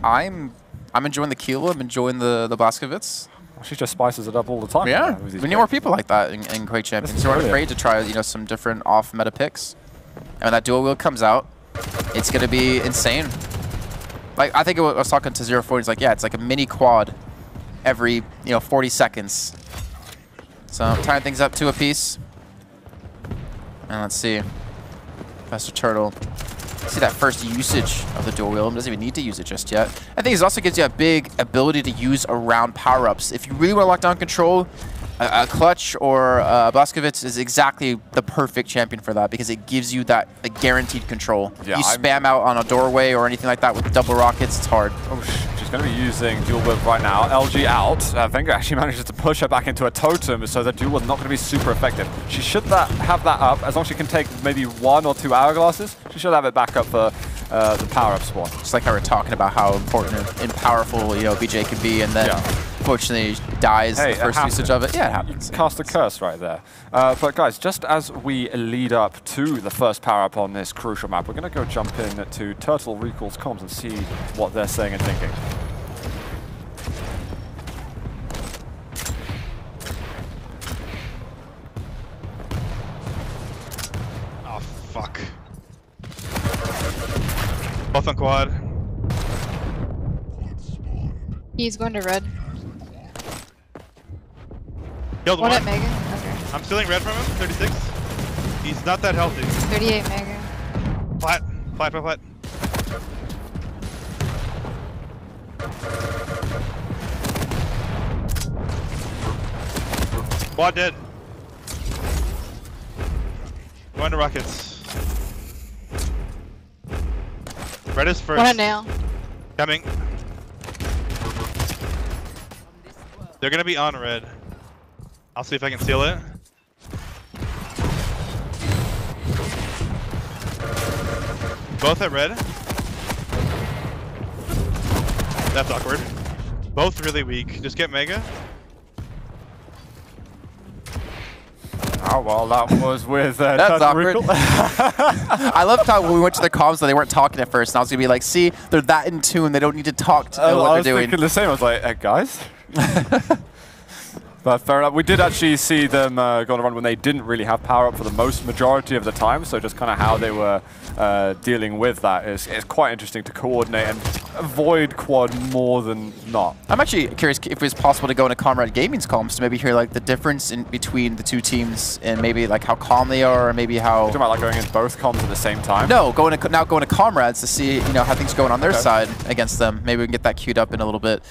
I'm enjoying the Kilo. I'm enjoying the Blaskovitz.
She just spices it up all the time.
Yeah, we need more people like that in Quake Champions who aren't afraid to try, some different off-meta picks. And when that dual wheel comes out, it's going to be insane. Like, I think I was talking to 040, he's like, yeah, it's like a mini quad every, 40 seconds. So I'm tying things up 2 apiece. And let's see. Festive Turtle. See that first usage of the dual wheel. Doesn't even need to use it just yet. I think it also gives you a big ability to use around power-ups. If you really want to lock down control, a Clutch or Blaskovitz is exactly the perfect champion for that because it gives you that guaranteed control. Yeah, you spam out on a doorway or anything like that with double rockets, it's hard. Oh,
she's going to be using dual whip right now. LG out. Wenger actually manages to push her back into a totem, so the dual was not going to be super effective. She should have that up as long as she can take maybe 1 or 2 hourglasses. She should have it back up for the power-up spawn.
Just like how we're talking about how important and powerful BJ can be, and then unfortunately dies the first usage of it. Yeah, it happens.
Cast a curse right there. But guys, just as we lead up to the first power-up on this crucial map, we're going to go jump in to Turtle Recall's comms and see what they're saying and thinking.
Oh, fuck. Both on quad.
He's going to red.
Killed one.
At Megan. Okay.
I'm stealing red from him, 36. He's not that healthy.
38 Megan.
Flat. Quad dead. Going to rockets. Red is first.
One at nail.
Coming. They're gonna be on red. I'll see if I can steal it. Both at red. That's awkward. Both really weak. Just get Mega.
Oh, well, that was with
that's awkward. I loved how when we went to the comms and they weren't talking at first, and I was going to be like, see, they're that in tune, they don't need to talk to know what they're doing.
I was thinking the same. I was like, hey, guys? But fair enough. We did actually see them go on a run when they didn't really have power up for the majority of the time, so just kind of how they were dealing with that is quite interesting to coordinate and avoid quad more than not.
I'm actually curious if it's possible to go into Comrade Gaming's comms to maybe hear like the difference in between the two teams and maybe like how calm they are, or maybe how.
You're talking about like going in both comms at the same time?
No, going to Comrades to see how things are going on their side against them. Maybe we can get that queued up in a little bit.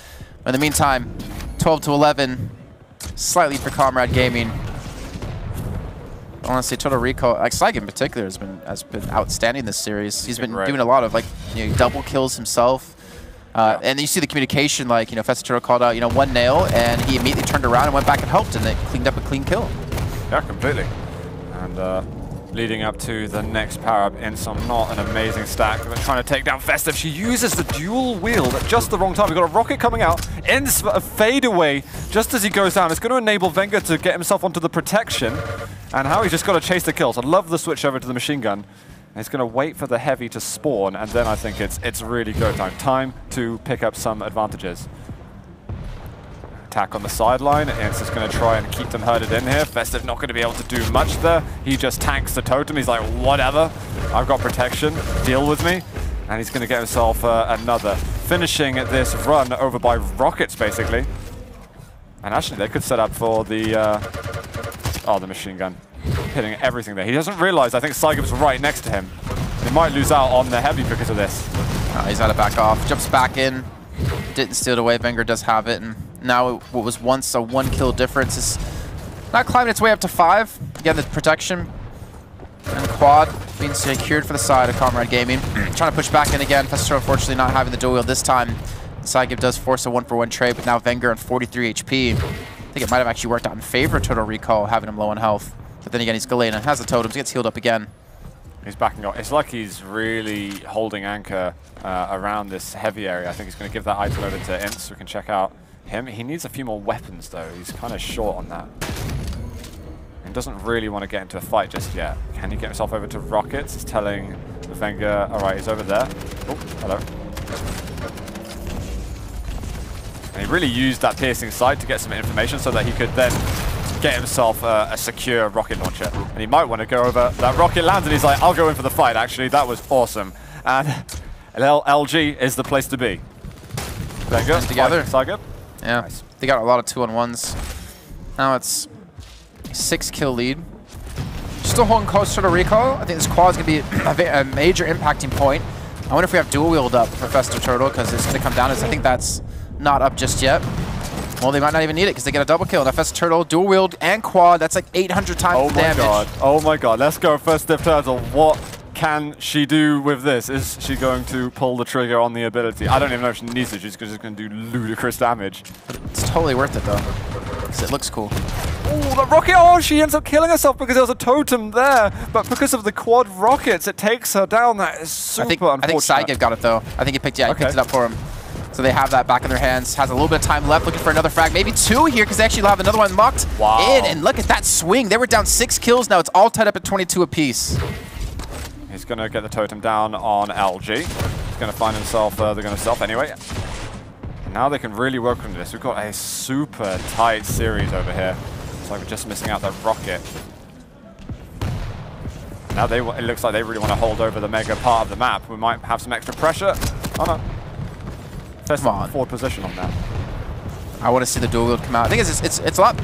In the meantime, 12 to 11. Slightly for Comrade Gaming. I want to say Total Recall. Like Saigib in particular has been outstanding this series. He's been doing a lot of double kills himself. And you see the communication, Festive Turtle called out 1 nail, and he immediately turned around and went back and helped, and it cleaned up a clean kill.
Yeah, completely. And leading up to the next power-up in some not an amazing stack. They're trying to take down Festive. She uses the dual wield at just the wrong time. We've got a rocket coming out, ends a fade away just as he goes down. It's going to enable Wenger to get himself onto the protection, and how he's just got to chase the kills. I love the switch over to the machine gun. And he's going to wait for the heavy to spawn, and then I think it's really go time. Time to pick up some advantages. Attack on the sideline, and it's just going to try and keep them herded in here. Festive not going to be able to do much there. He just tanks the totem. He's like, whatever, I've got protection, deal with me. And he's going to get himself another finishing this run over by rockets, basically. And actually, they could set up for the the machine gun, hitting everything there. He doesn't realize. I think Saigib's right next to him. They might lose out on the heavy because of this.
He's had to back off. Jumps back in. Didn't steal it away. Wenger does have it, and now what was once a 1 kill difference is not climbing its way up to 5. Again, the protection and quad being secured for the side of Comrade Gaming. Trying to push back in again. Fester unfortunately not having the dual wield this time. Saigib does force a 1-for-1 trade, but now Wenger on 43 HP. I think it might have actually worked out in favor of Total Recall, having him low on health. But then again, he's Galena, has the totems, gets healed up again.
He's backing off. It's like he's really holding anchor around this heavy area. I think he's going to give that item over to Ince. We can check out him. He needs a few more weapons, though. He's kind of short on that. He doesn't really want to get into a fight just yet. Can he get himself over to rockets? He's telling Wenger, all right, he's over there. Oh, hello. And he really used that piercing sight to get some information so that he could then get himself a secure rocket launcher. And he might want to go over. That rocket lands and he's like, I'll go in for the fight, actually. That was awesome. And LG is the place to be. Wenger,
together.
Saigib.
Yeah, nice. They got a lot of 2-on-1s. Now it's a 6-kill lead. Still holding close to the recall. I think this quad is going to be a major impacting point. I wonder if we have dual wield up for Fester Turtle, because it's going to come down as I think that's not up just yet. Well, they might not even need it because they get a double kill. Now Fester Turtle, dual wield and quad. That's like 800 times the damage.
God. Oh my god. Let's go First Stiff Turtle. What can she do with this? Is she going to pull the trigger on the ability? I don't even know if she needs to. She's just going to do ludicrous damage.
It's totally worth it though, because it looks cool.
Oh, the rocket! Oh, she ends up killing herself because there was a totem there. But because of the quad rockets, it takes her down. That is super unfortunate.
I think Saigib got it though. I think he picked it up for him. So they have that back in their hands. Has a little bit of time left, looking for another frag. Maybe 2 here, because they actually have another one locked in. And look at that swing. They were down 6 kills. Now it's all tied up at 22 apiece.
He's going to get the totem down on LG. He's going to find himself, they're going to self anyway. Now they can really work on this. We've got a super tight series over here. It's like we're just missing out that rocket. Now it looks like they really want to hold over the mega part of the map. We might have some extra pressure. Oh no. First forward position on that.
I want to see the dual wield come out. I think it's a lot.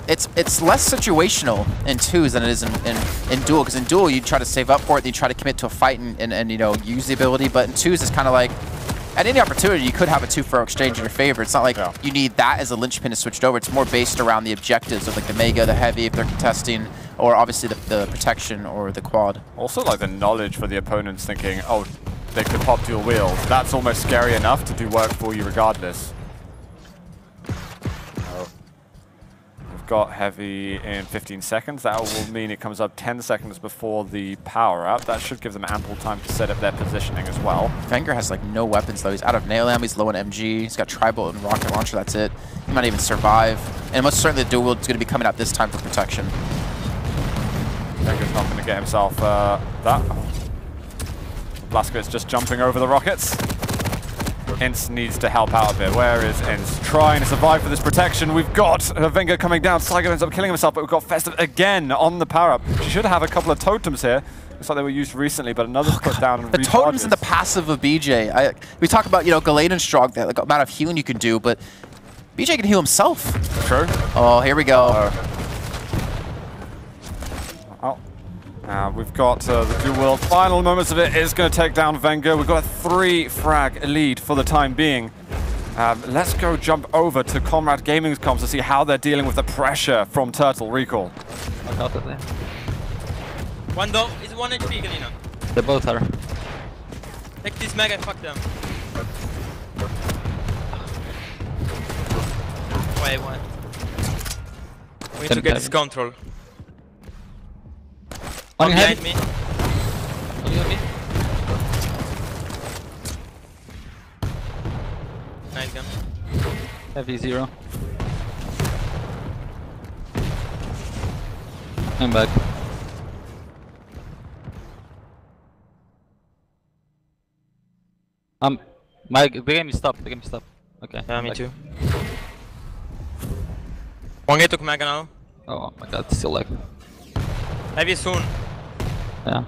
It's less situational in 2s than it is in dual. Because in dual you try to save up for it, then you try to commit to a fight and you know, use the ability. But in 2s it's kind of like at any opportunity you could have a 2-for exchange in your favor. It's not like you need that as a linchpin to switch over. It's more based around the objectives of like the mega, the heavy if they're contesting, or obviously the protection or the quad.
Also like the knowledge for the opponents thinking, oh, they could pop dual wield. That's almost scary enough to do work for you regardless. We've got heavy in 15 seconds. That will mean it comes up 10 seconds before the power up. That should give them ample time to set up their positioning as well.
Wenger has like no weapons though. He's out of nail ammo, he's low on MG, he's got tri-bolt and rocket launcher, that's it. He might even survive. And most certainly the dual wield is going to be coming out this time for protection.
Wenger's not going to get himself that. Blaskowitz just jumping over the rockets. Ince needs to help out a bit. Where is Ince? Trying to survive for this protection. We've got Wenger coming down. Saigib ends up killing himself, but we've got Festive again on the power-up. She should have a couple of totems here. Looks like they were used recently, but another put down and
the totems and the passive of BJ. We talk about, you know, Galena and Strong, the amount of healing you can do, but BJ can heal himself.
True.
Oh, here we go.
We've got the dual wield. Final moments of it is going to take down Wenger. We've got a 3-frag lead for the time being. Let's go jump over to Comrade Gaming's comms to see how they're dealing with the pressure from Turtle Recall.
I got it there.
One dog is 1 HP, Galena.
They both are.
Take this mega and fuck them. Wait, one. We need to get this control.
One
behind me. Nice gun.
Heavy 0. I'm back. The game is stopped. The game is stopped. Okay.
Yeah, me too. One guy took mega now.
Oh my god, still lag.
Heavy soon.
Yeah.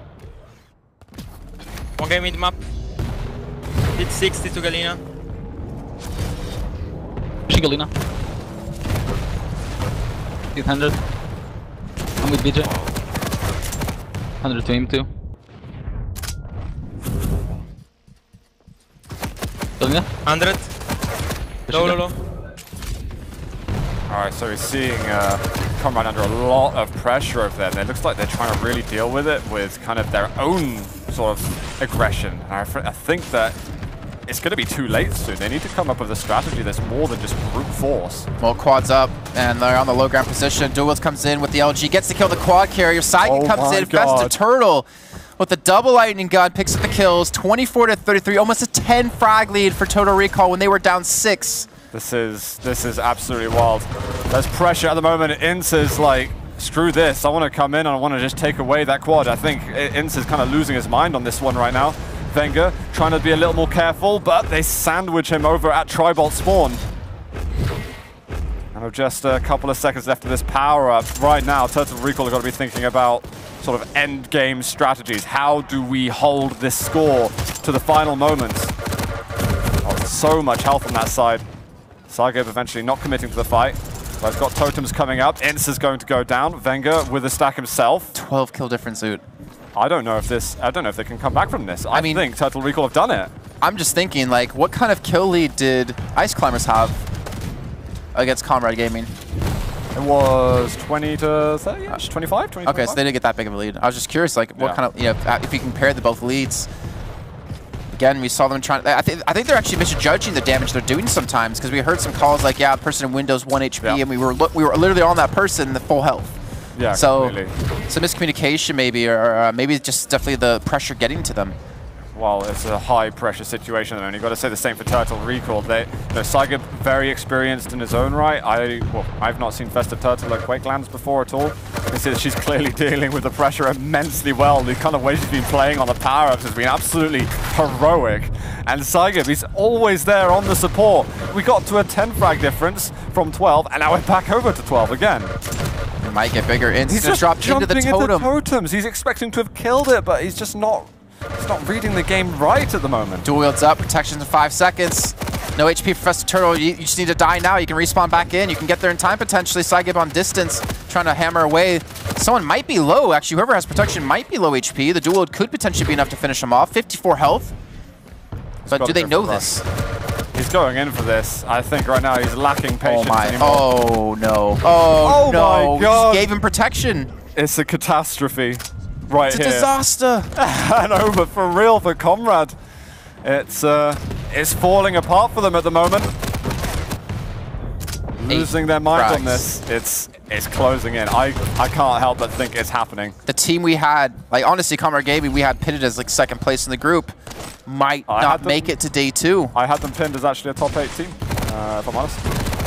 One guy mid map. Hit 60 to Galena.
Pushing Galena. 800. I'm with BJ. 100 to him too. Galena.
100. Low, low, low.
Alright, so we're seeing Comrade under a lot of pressure over there. And it looks like they're trying to really deal with it with kind of their own sort of aggression. And I think that it's going to be too late soon. They need to come up with a strategy that's more than just brute force.
Well, quad's up, and they're on the low ground position. Duels comes in with the LG, gets to kill the quad carrier. Saigen comes in, Festive Turtle with the double lightning gun, picks up the kills. 24 to 33, almost a 10 frag lead for Total Recall when they were down 6.
This is absolutely wild. There's pressure at the moment. Ince is like, screw this. I want to come in and I want to just take away that quad. I think Ince is kind of losing his mind on this one right now. Wenger trying to be a little more careful, but they sandwich him over at Tribolt spawn. And with just a couple of seconds left of this power-up, right now, Total Recall have got to be thinking about sort of end-game strategies. How do we hold this score to the final moments? Oh, so much health on that side. Saigen eventually not committing to the fight. But I've got totems coming up. Ince is going to go down. Wenger with a stack himself.
12 kill difference, Oot.
I don't know if they can come back from this. I mean, think Total Recall have done it.
I'm just thinking, like, what kind of kill lead did Ice Climbers have against Comrade Gaming?
It was 20 to 30, 25, 20.
Okay, so they didn't get that big of a lead. I was just curious, like, what kind of, you know, if you compare the both leads. Again, we saw them trying. I think they're actually misjudging the damage they're doing sometimes, because we heard some calls like, yeah, the person in Windows 1 HP, and we were literally on that person, the full health.
Yeah,
so
completely.
Some miscommunication maybe, or maybe just definitely the pressure getting to them.
Well, it's a high pressure situation, and you've got to say the same for Total Recall. Saigen very experienced in his own right. I've not seen Festive Turtle at QUAKE lands before at all. You can see that she's clearly dealing with the pressure immensely well. The kind of way she's been playing on the power-ups has been absolutely heroic. And Saigen, he's always there on the support. We got to a 10 frag difference from 12, and now we're back over to 12 again.
It might get bigger. He's just dropped into the
totems. He's expecting to have killed it, but he's just not. He's not reading the game right at the moment.
Dual wields up, protection in 5 seconds. No HP for Festive Turtle. You just need to die now. You can respawn back in. You can get there in time potentially. Saigen on distance, trying to hammer away. Someone might be low, actually. Whoever has protection might be low HP. The dual wield could potentially be enough to finish him off. 54 health. But do they know this?
He's going in for this. I think right now he's lacking patience anymore.
Oh no. Oh no.
My God.
We just gave him protection.
It's a catastrophe right here.
It's a disaster.
And over for real for Comrade. It's falling apart for them at the moment. Losing their mind on this. It's closing in. I can't help but think it's happening.
The team we had, like honestly, Comrade Gaming, we had pitted as like 2nd place in the group. Might not make it to day 2.
I had them pinned as actually a top 8 team, if I'm honest.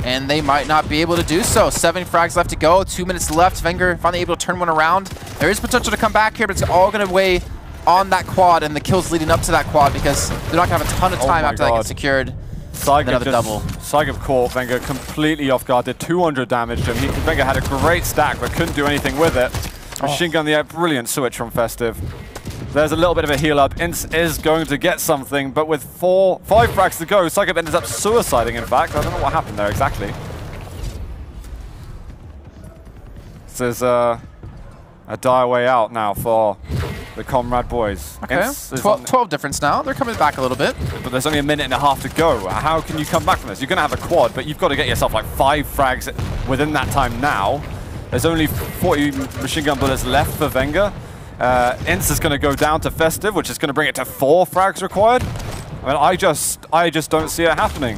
And they might not be able to do so. 7 frags left to go, 2 minutes left. Wenger finally able to turn one around. There is potential to come back here, but it's all going to weigh on that quad and the kills leading up to that quad, because they're not going to have a ton of time after that gets secured.
Saigen caught Wenger completely off guard, did 200 damage to him. Wenger had a great stack, but couldn't do anything with it. Machine gun the air, brilliant switch from Festive. There's a little bit of a heal up. Ince is going to get something, but with 5 frags to go, Saigen ends up suiciding, in fact. I don't know what happened there exactly. This is a dire way out now for the Comrade boys.
Okay, 12 difference now. They're coming back a little bit.
But there's only a minute and a half to go. How can you come back from this? You're going to have a quad, but you've got to get yourself like 5 frags within that time now. There's only 40 machine gun bullets left for Wenger. Ince is going to go down to Festive, which is going to bring it to 4 frags required. I mean, I just don't see it happening,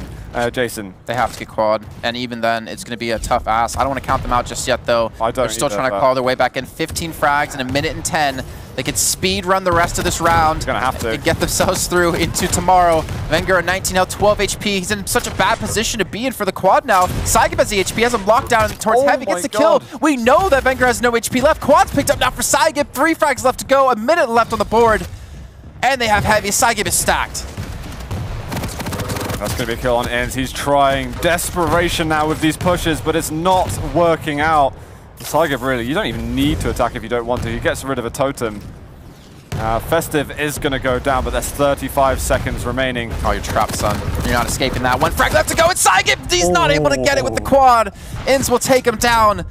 Jason.
They have to get quad, and even then, it's going to be a tough ass. I don't want to count them out just yet, though. They're still trying to claw their way back in. 15 frags in a minute and 10. They could speed run the rest of this round.
Gonna have to.
And get themselves through into tomorrow. Wenger at 19 health, 12 HP. He's in such a bad position to be in for the quad now. Saigen has the HP, has him locked down towards heavy, gets the kill. We know that Wenger has no HP left. Quad's picked up now for Saigen. 3 frags left to go, a minute left on the board. And they have heavy. Saigen is stacked.
That's going to be a kill on Ince. He's trying desperation now with these pushes, but it's not working out. Saigen really, you don't even need to attack if you don't want to. He gets rid of a totem. Festive is going to go down, but there's 35 seconds remaining.
Oh, you're trapped, son. You're not escaping that one. Frag left to go, and Saigib, he's not able to get it with the quad. Inns will take him down,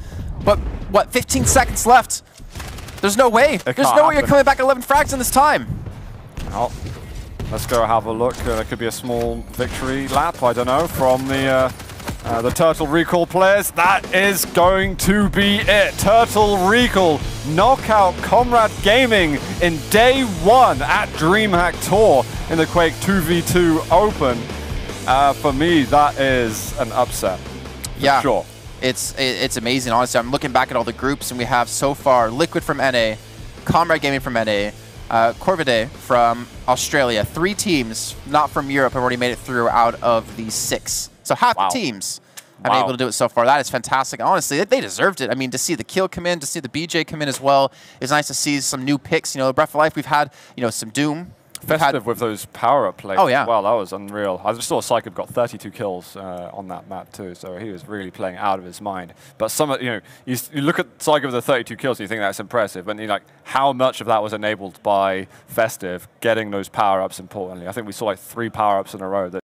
but what, 15 seconds left? There's no way. There's no way you're coming back at 11 frags in this time.
Oh, let's go have a look. There could be a small victory lap, I don't know, from the Turtle Recall players. That is going to be it. Turtle Recall knockout Comrade Gaming in day 1 at Dreamhack Tour in the QUAKE 2v2 Open. For me, that is an upset.
Yeah,
sure.
It's amazing, honestly. I'm looking back at all the groups, and we have so far Liquid from NA, Comrade Gaming from NA, Corvide from Australia. 3 teams, not from Europe, have already made it through out of the 6. So half the teams have been able to do it so far. That is fantastic. Honestly, they deserved it. I mean, to see the kill come in, to see the BJ come in as well, it's nice to see some new picks. You know, Breath of Life, we've had, you know, some Doom.
Festive with those power-up plays.
Oh, yeah.
Well, that was unreal. I just saw Psychic got 32 kills on that map too, so he was really playing out of his mind. But some, you know, you look at Psychic with the 32 kills and you think that's impressive, but you like how much of that was enabled by Festive getting those power-ups importantly. I think we saw like 3 power-ups in a row that